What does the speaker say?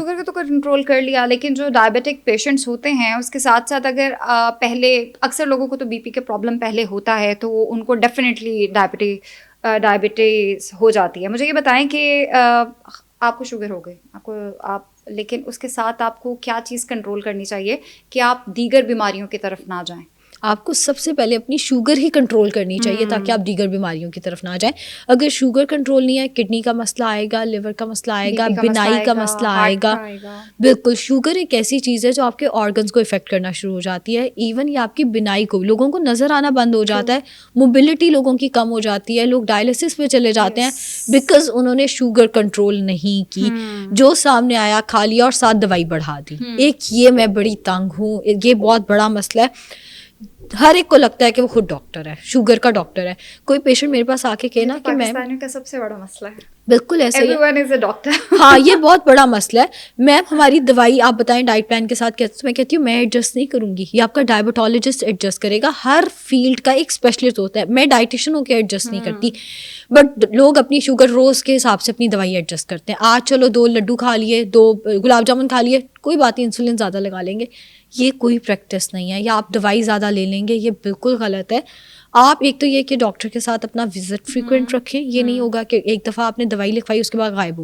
Sugar کا تو control کر لیا, لیکن جو ڈائبیٹک پیشنٹس ہوتے ہیں اس کے ساتھ ساتھ اگر پہلے اکثر لوگوں کو تو بی پی کے پرابلم پہلے ہوتا ہے تو ان کو ڈیفینیٹلی ڈائبٹیز ہو جاتی ہے. مجھے یہ بتائیں کہ آپ کو شوگر ہو گئی, لیکن اس کے ساتھ آپ کو کیا چیز کنٹرول کرنی چاہیے کہ آپ دیگر بیماریوں کی طرف نہ جائیں؟ آپ کو سب سے پہلے اپنی شوگر ہی کنٹرول کرنی چاہیے تاکہ آپ دیگر بیماریوں کی طرف نہ جائیں. اگر شوگر کنٹرول نہیں ہے, کڈنی کا مسئلہ آئے گا, لیور کا مسئلہ آئے گا, بینائی کا مسئلہ آئے گا. بالکل, شوگر ایک ایسی چیز ہے جو آپ کے آرگنز کو افیکٹ کرنا شروع ہو جاتی ہے. ایون یہ آپ کی بینائی کو, لوگوں کو نظر آنا بند ہو جاتا ہے, موبلٹی لوگوں کی کم ہو جاتی ہے, لوگ ڈائلسس پہ چلے جاتے ہیں بیکاز انہوں نے شوگر کنٹرول نہیں کی. جو سامنے آیا کھا لیا اور ساتھ دوائی بڑھا دی. ایک یہ میں بڑی تنگ ہوں, یہ بہت بڑا مسئلہ ہے. ہر ایک کو لگتا ہے کہ وہ خود ڈاکٹر ہے, شوگر کا ڈاکٹر ہے. کوئی پیشنٹ میرے پاس آ کے کہنا کہ میں, پاکستانیوں کا سب سے بڑا مسئلہ ہے, بالکل ایسے ہی everyone is a doctor. ہاں, یہ بہت بڑا مسئلہ ہے. میم ہماری دوائی آپ بتائیں ڈائٹ پلان کے ساتھ کہتے, میں کہتی ہوں میں ایڈجسٹ نہیں کروں گی, یہ آپ کا ڈائبٹالوجسٹ ایڈجسٹ کرے گا. ہر فیلڈ کا ایک اسپیشلسٹ ہوتا ہے, میں ڈائٹیشین ہو کے ایڈجسٹ نہیں کرتی. بٹ لوگ اپنی شوگر روز کے حساب سے اپنی دوائی ایڈجسٹ کرتے ہیں. آج چلو 2 لڈو کھا لیے, 2 گلاب جامن کھا لیے, کوئی بات نہیں, انسولین زیادہ لگا لیں گے. یہ کوئی پریکٹس نہیں ہے. یا آپ دوائی زیادہ لے لیں گے, یہ بالکل غلط ہے. آپ ایک تو یہ کہ ڈاکٹر کے ساتھ اپنا وزٹ فریکوینٹ رکھیں. یہ نہیں ہوگا کہ ایک دفعہ آپ نے دوائی لکھوائی اس کے بعد غائب ہو